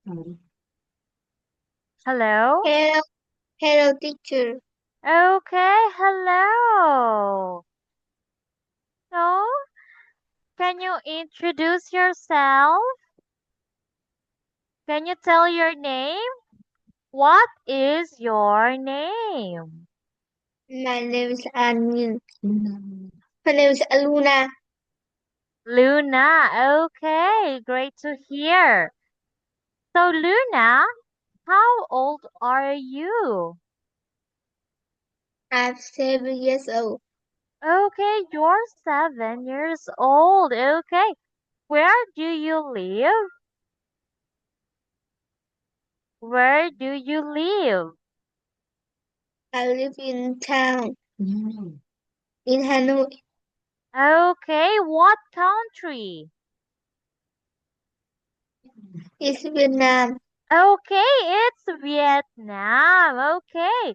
Hello? Hello, hello, teacher. Okay, hello. So, can you introduce yourself? Can you tell your name? What is your name? My name is Anil. Her name is Aluna. Luna. Okay, great to hear. So, Luna, how old are you? I'm 7 years old. Okay, you're 7 years old. Okay, where do you live? Where do you live? I live in town in Hanoi. Okay, what country? It's Vietnam. Okay, it's Vietnam. Okay.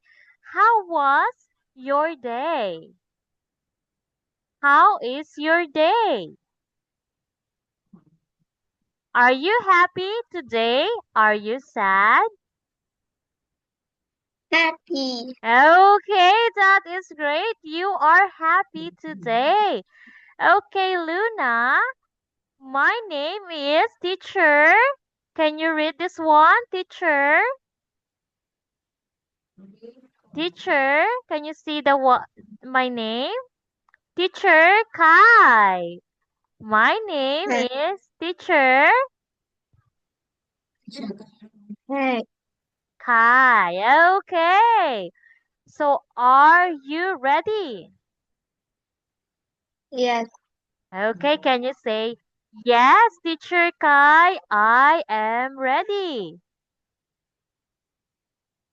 How was your day? How is your day? Are you happy today? Are you sad? Happy. Okay, that is great. You are happy today. Okay, Luna, my name is Teacher. Can you read this one, Teacher? Teacher, can you see the what my name? Teacher Kai. My name Hi. is Teacher Hi. Kai. Okay. So are you ready? Yes. Okay, can you say yes, Teacher Kai, I am ready.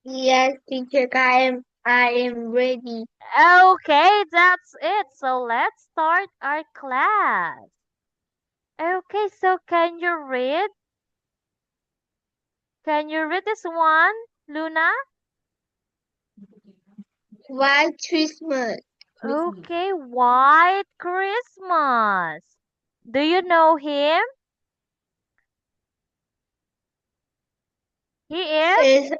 Yes, teacher. I am ready. Okay, that's it. So let's start our class. Okay, so can you read? Can you read this one, Luna? White Christmas. Okay, White Christmas. Do you know him? He is? Is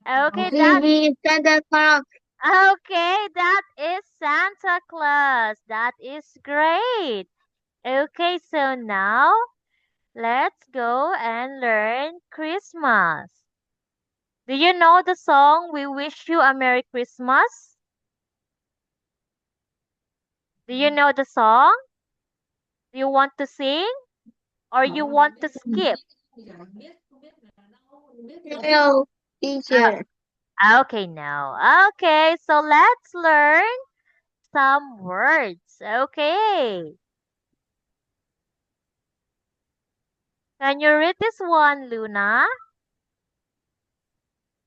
Okay, that he is Santa Claus. that is Santa Claus. That is great. Okay, so now let's go and learn Christmas. Do you know the song We Wish You a Merry Christmas? Do you know the song? Do you want to sing or you want to skip? No, teacher. Okay, no. Okay, so let's learn some words. Okay. Can you read this one, Luna?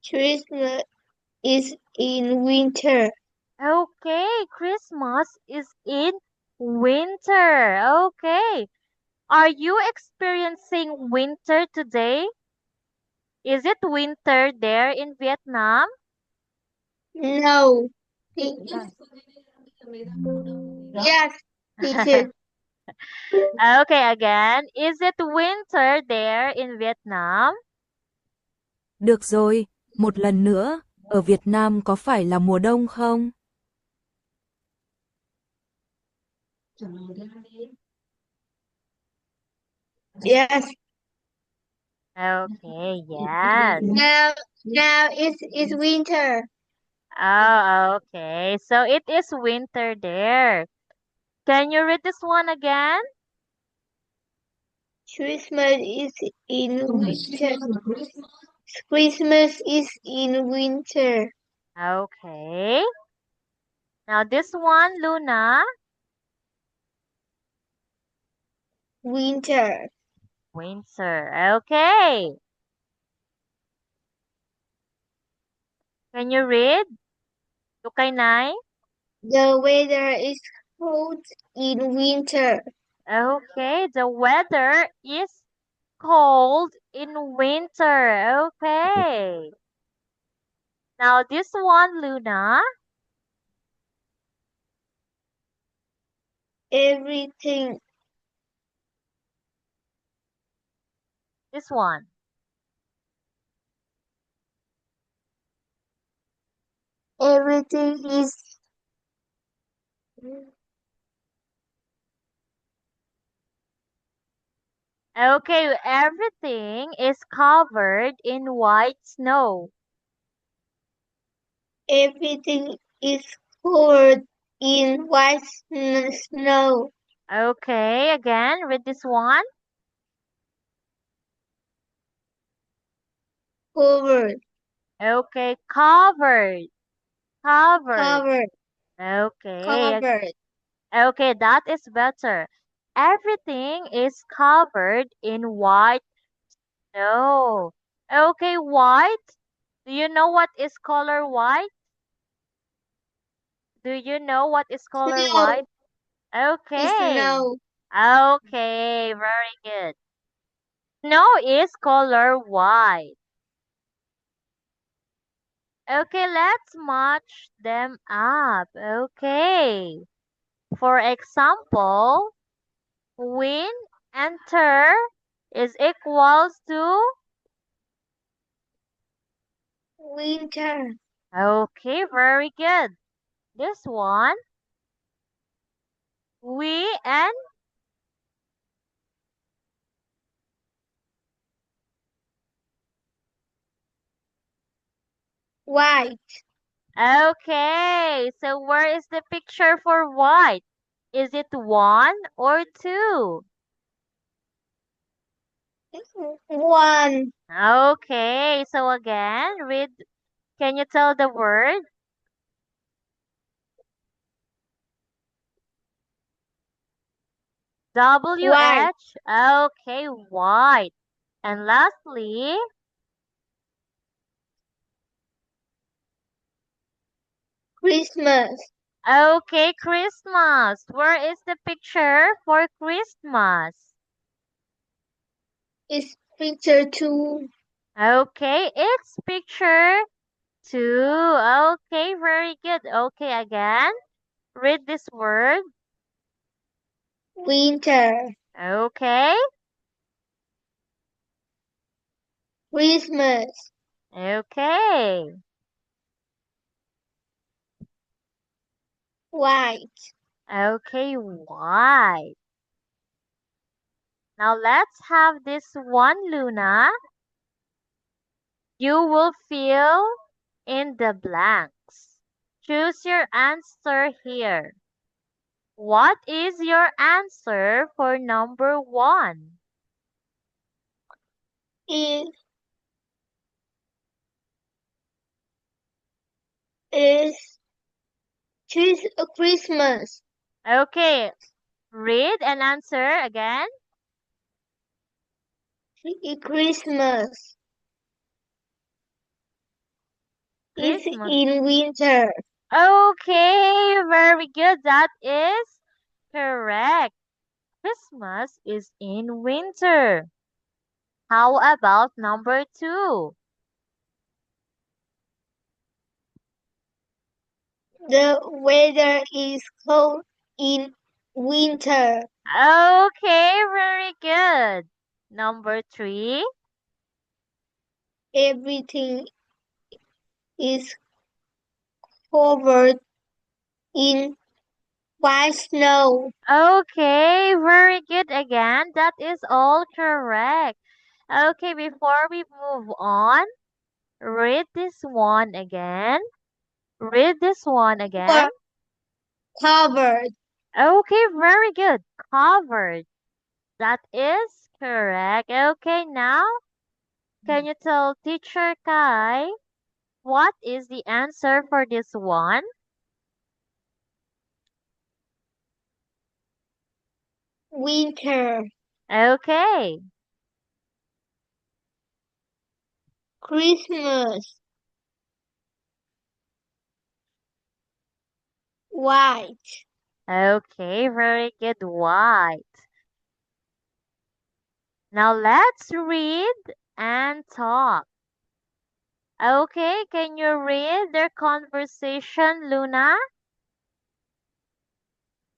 Christmas is in winter. Okay, Christmas is in winter. Okay. Are you experiencing winter today? Is it winter there in Vietnam? No. Yes, teacher. Okay, again. Is it winter there in Vietnam? Được rồi, một lần nữa, ở Việt Nam có phải là mùa đông không? Yes. Okay, yes. Now it's winter. Oh, okay. So it is winter there. Can you read this one again? Christmas is in winter. Christmas is in winter. Okay. Now this one, Luna. Winter. Winter. Okay. Can you read? Tukaynay? The weather is cold in winter. Okay. The weather is cold in winter. Okay. Now this one, Luna. Everything. This one. Everything is Okay, everything is covered in white snow. everything is covered in white snow. Okay, again, read this one. Covered, Okay, covered, covered. covered, Okay, covered. okay, that is better. Everything is covered in white snow. Okay, white. Do you know what is color white? Do you know what is color white? Snow is Okay. snow. Okay, very good. Snow is color white. Okay, let's match them up. Okay. For example, win enter is equals to. Winter, Okay, very good. This one, we and white, okay. So where is the picture for white? Is it one or two? one, Okay, so again, read. Can you tell the word? white, WH. Okay, white. And lastly, Christmas okay, Christmas. Where is the picture for Christmas? is picture two, Okay, it's picture two. Okay, very good. Okay, again, read this word. winter, Okay, Christmas, okay, white, okay, white. Now let's have this one, Luna. You will fill in the blanks. Choose your answer here. What is your answer for number one? is, is Christmas, Okay, read and answer again. Christmas is Christmas. in winter. Okay, very good. That is correct. Christmas is in winter. How about number two? The weather is cold in winter. Okay, very good. Number three. Everything is covered in white snow. Okay, very good again. That is all correct. Okay, before we move on, read this one again. Read this one again. Or covered. Okay, very good. Covered. That is correct. Okay, now can you tell Teacher Kai what is the answer for this one? Winter. Okay. Christmas. White. Okay, very good. White. Now let's read and talk. Okay, can you read their conversation, Luna?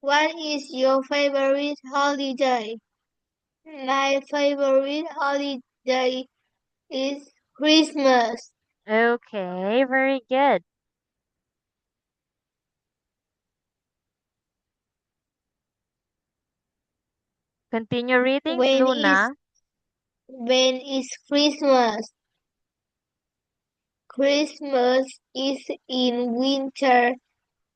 What is your favorite holiday? My favorite holiday is Christmas. Okay, very good. Continue reading, When is Luna. when is Christmas? Christmas is in winter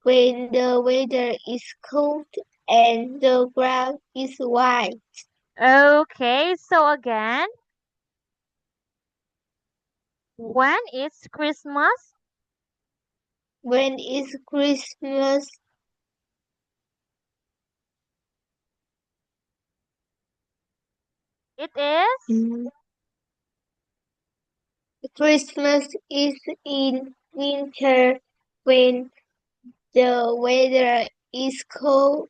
when the weather is cold and the ground is white. Okay, so again, when is Christmas? When is Christmas? It is Mm. Christmas is in winter when the weather is cold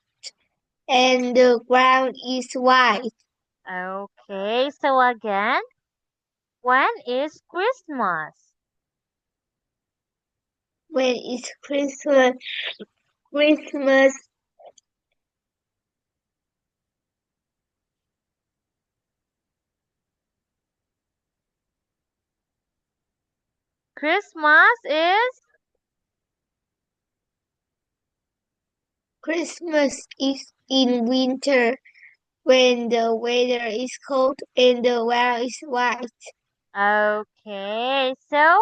and the ground is white. okay. So again, when is Christmas? When is Christmas? Christmas Christmas is Christmas is in winter when the weather is cold and the ground is white. okay. So,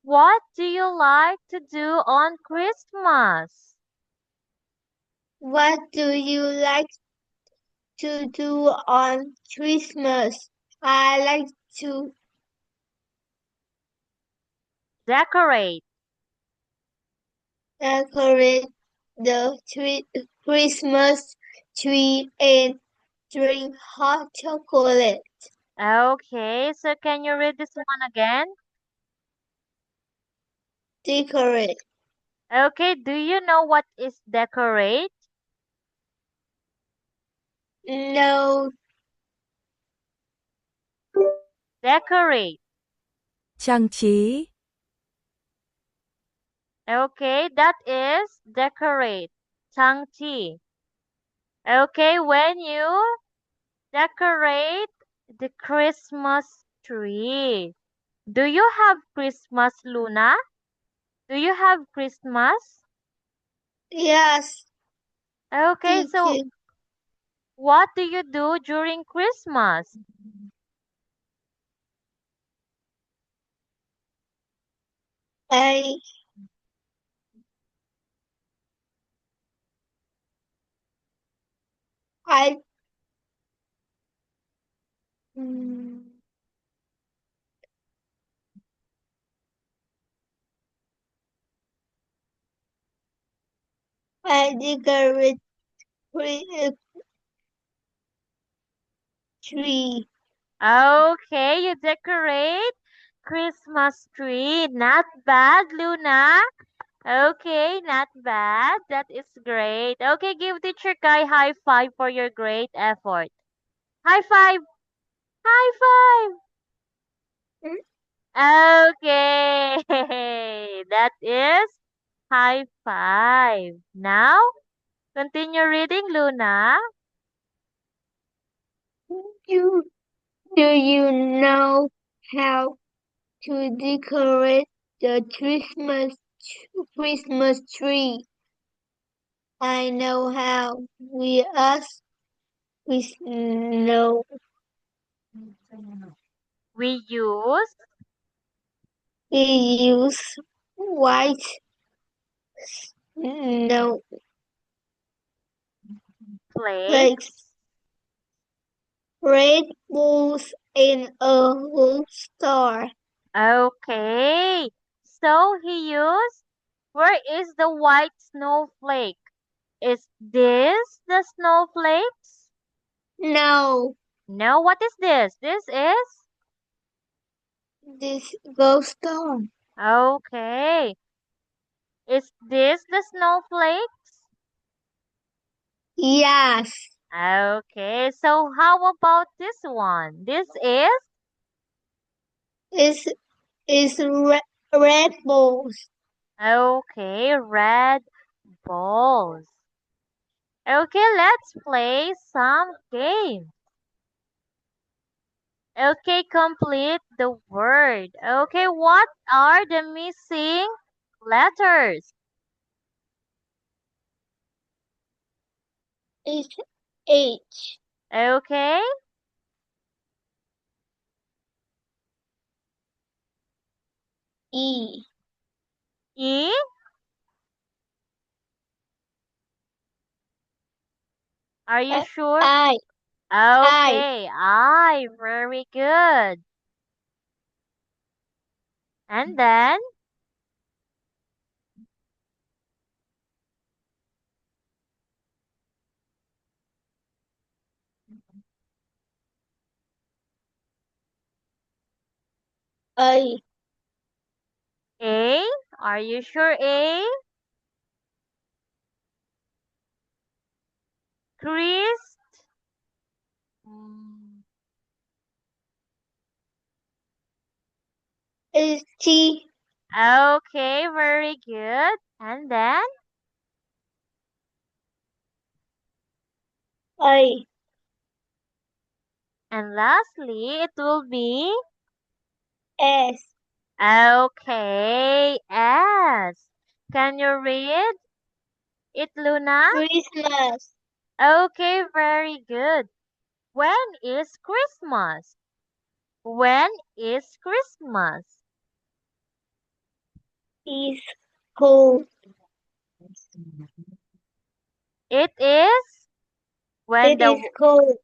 what do you like to do on Christmas? What do you like to do on Christmas? I like to Decorate. decorate the Christmas tree and drink hot chocolate. Okay, so can you read this one again? Decorate. Okay, do you know what is decorate? No, Decorate. trang trí, Okay, that is decorate. Changchi. Okay, when you decorate the Christmas tree. Do you have Christmas, Luna? Do you have Christmas? yes, Okay, so teacher. what do you do during Christmas? I, I, mm, I decorate Christmas tree. Okay, you decorate Christmas tree. Not bad, Luna. Okay, not bad. That is great. Okay, give teacher Kai high five for your great effort. High five! High five! Okay, that is high five. Now, continue reading, Luna. You, do you know how to decorate the Christmas tree? I know how. We know We use we use white no flakes, flakes. red balls, and a whole star. Okay. So he used, where is the white snowflake? Is this the snowflakes? No, No, what is this? This is? this ghost star. Okay. Is this the snowflakes? Yes, Okay. So how about this one? This is? it's red balls. Okay, red balls. Okay, let's play some games. Okay, complete the word. Okay, what are the missing letters? It's H, Okay, E, E. Are you uh, sure? I, Okay, I. Very good. And then A, A. Are you sure A? Chris? Mm, is T, Okay, very good. And then A, and lastly it will be S, okay, S. Can you read it, Luna? Christmas, Okay, very good. When is Christmas? When is Christmas? is cold, It is when it is the cold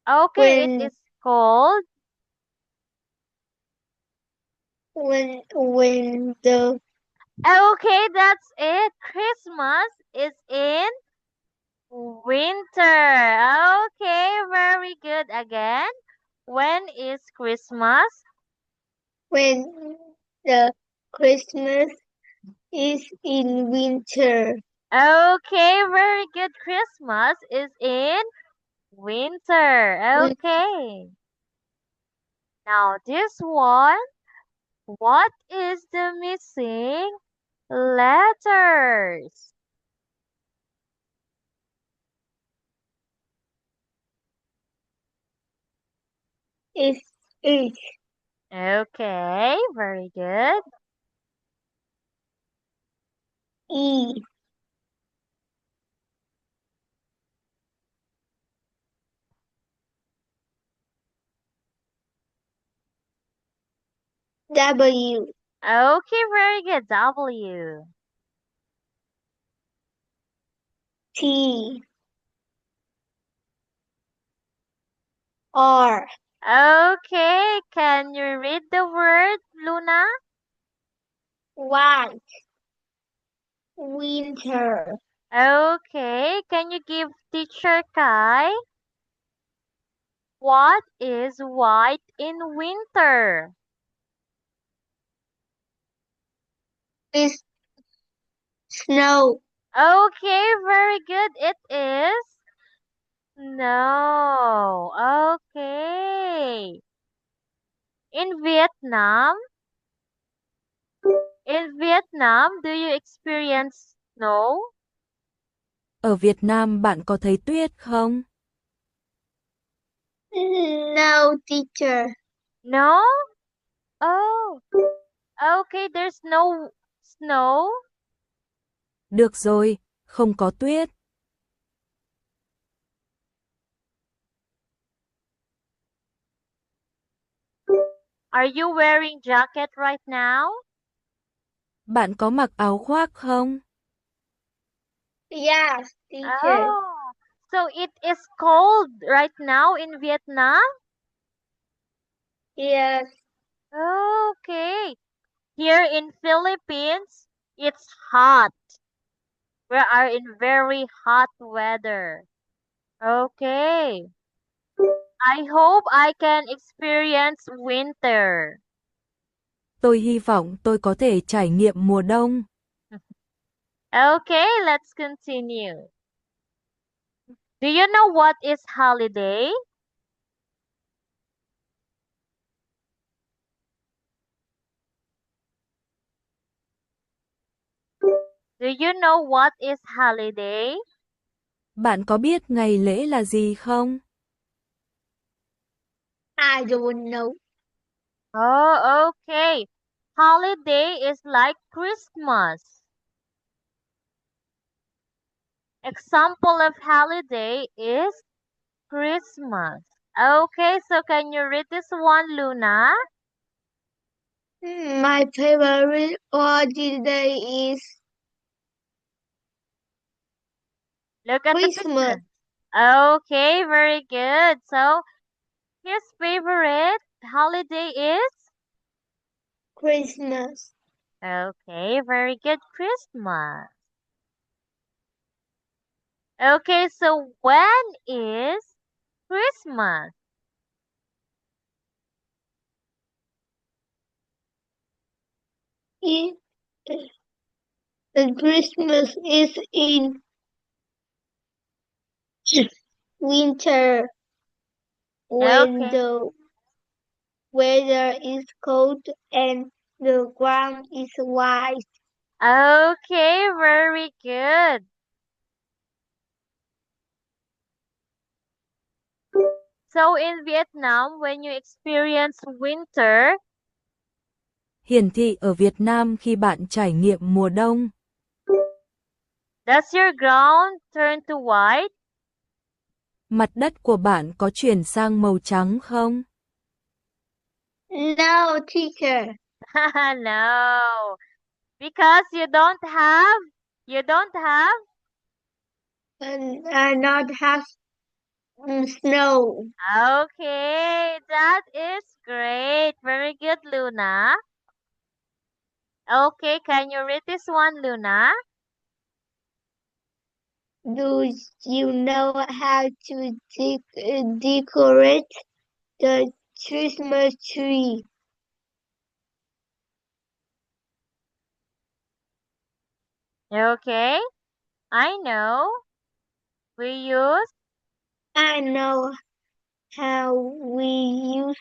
okay, it when, is cold. when the Okay, that's it. Christmas is in winter. Okay, very good again. When is Christmas? when the Christmas is in winter. Okay, very good. Christmas is in winter. Win- Okay. Now this one, what is the missing letters? is H, Okay, very good. E, W, Okay, very good. W. T, R, Okay, can you read the word, Luna? Y, winter, Okay, can you give teacher Kai? What is white in winter? is snow, Okay, very good. It is no. Okay. In Vietnam, do you experience snow? Ở Việt Nam bạn có thấy tuyết không? no teacher, No? Oh, okay, there's no snow. Được rồi, không có tuyết. Are you wearing jacket right now? Bạn có mặc áo khoác không? yes, teacher, Oh, so it is cold right now in Vietnam? yes, Okay. Here in Philippines, it's hot. We are in very hot weather. Okay. I hope I can experience winter. Tôi hy vọng tôi có thể trải nghiệm mùa đông. Okay, let's continue. Do you know what is holiday? Do you know what is holiday? Bạn có biết ngày lễ là gì không? I don't know. Oh, okay. Holiday is like Christmas. Example of holiday is Christmas. Okay, so can you read this one, Luna? My favorite holiday is Look at the Christmas. picture. Okay, very good. So his favorite holiday is? Christmas. Okay, very good. Christmas. Okay, so when is Christmas? It, the Christmas is in winter when Okay. the weather is cold and the ground is white. Okay, very good. So in Vietnam, when you experience winter, Hiển thị ở Việt Nam khi bạn trải nghiệm mùa đông. does your ground turn to white? Mặt đất của bạn có chuyển sang màu trắng không? No, teacher. No, because you don't have. And I not have snow. Okay, that is great. Very good, Luna. Okay, can you read this one, Luna? Do you know how to decorate the Christmas tree? Okay, I know. We use. I know how we use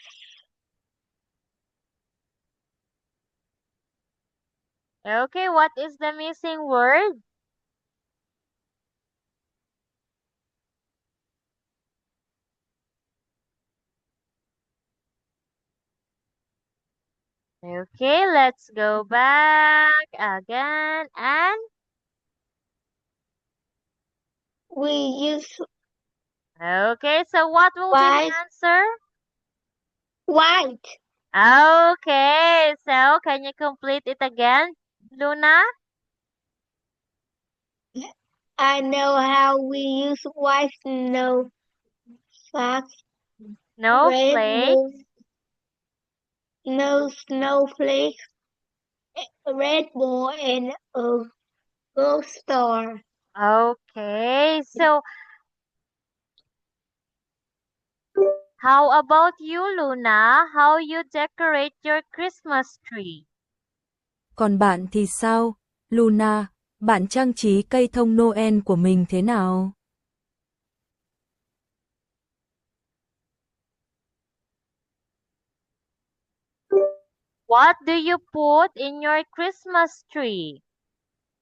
Okay, what is the missing word? Okay, let's go back again and we use okay, so what will be the white answer? white. Okay, so can you complete it again, Luna? I know how we use white snow socks, red Snowflake. moon, no snowflakes, red ball, and a gold star. Okay, so how about you, Luna? How you decorate your Christmas tree? Còn bạn thì sao? Luna, bạn trang trí cây thông Noel của mình thế nào? What do you put in your Christmas tree?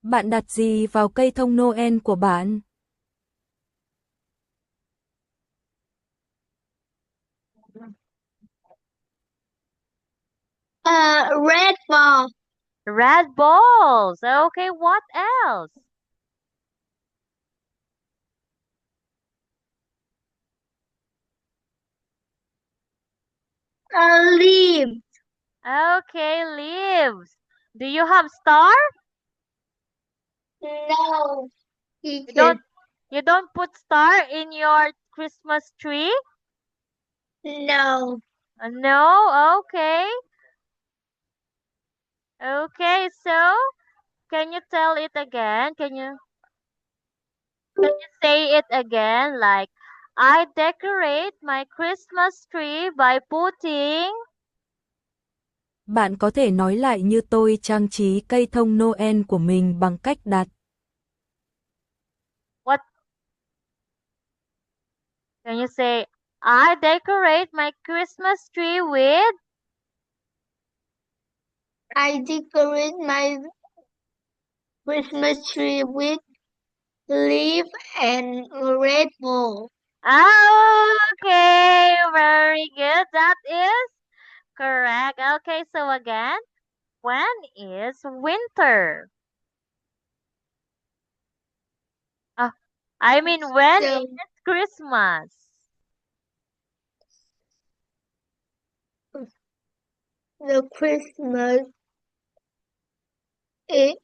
Bạn đặt gì vào cây thông Noel của bạn? Red ball, Red balls. Okay, what else? leaf. Okay, leaves. Do you have star? No, You teacher. don't you don't put star in your Christmas tree? No. No, okay. Okay, so can you tell it again? Can you say it again? Like I decorate my Christmas tree by putting. Bạn có thể nói lại như tôi trang trí cây thông Noel của mình bằng cách đặt. What can you say? I decorate my Christmas tree with. I decorate my Christmas tree with leaf and red ball. Okay, very good. That is correct. Okay, so again, when is winter? Uh, I mean, when The, is Christmas? the Christmas is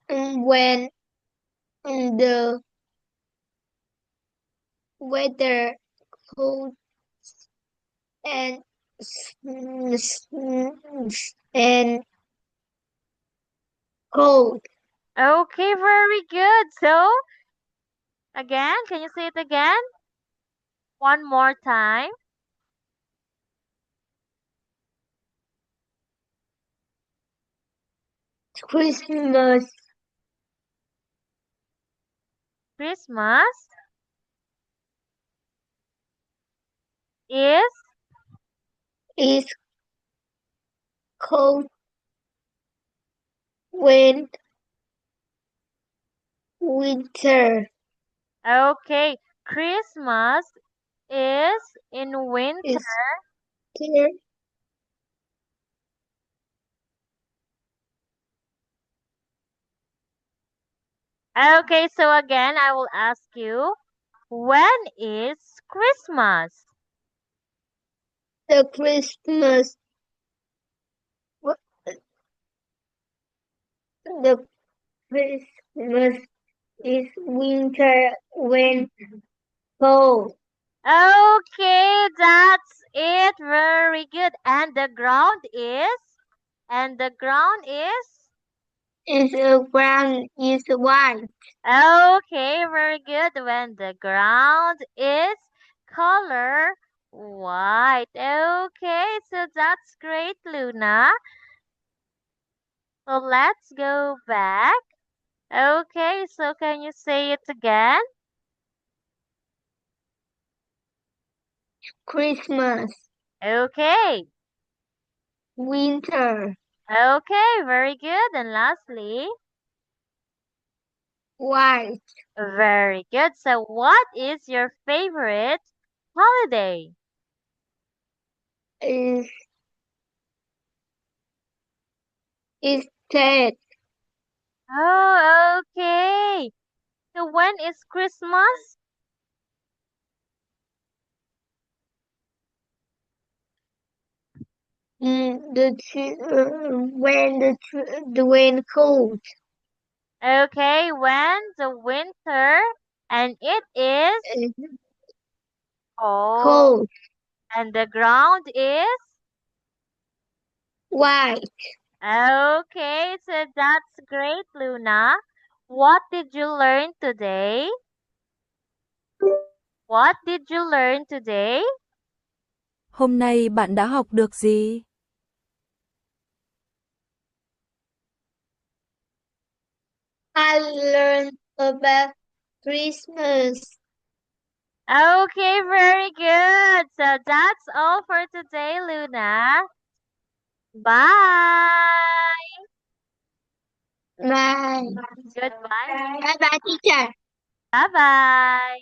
when the weather cold and and cold. Okay, very good. So, again, can you say it again? One more time. Christmas Christmas is is cold when winter okay. Christmas is in winter. is there. Okay, so again, I will ask you, when is Christmas? The Christmas the Christmas is winter when cold. Okay, that's it. Very good. And the ground is? And the ground is? Is the ground is white. Okay, very good. When the ground is color white. Okay, so that's great, Luna. So let's go back. Okay, so can you say it again? Christmas, Okay. winter, Okay, very good. And lastly, white very good. So what is your favorite holiday? is instead. Oh, okay. So when is Christmas? When the wind cold, Okay, when the winter and it is is cold cold, and the ground is white. okay. So that's great, Luna. What did you learn today? What did you learn today? Hôm nay bạn đã học được gì? I learned about Christmas. Okay, very good. So that's all for today, Luna. Bye. Bye. Goodbye. Bye bye teacher. Bye bye.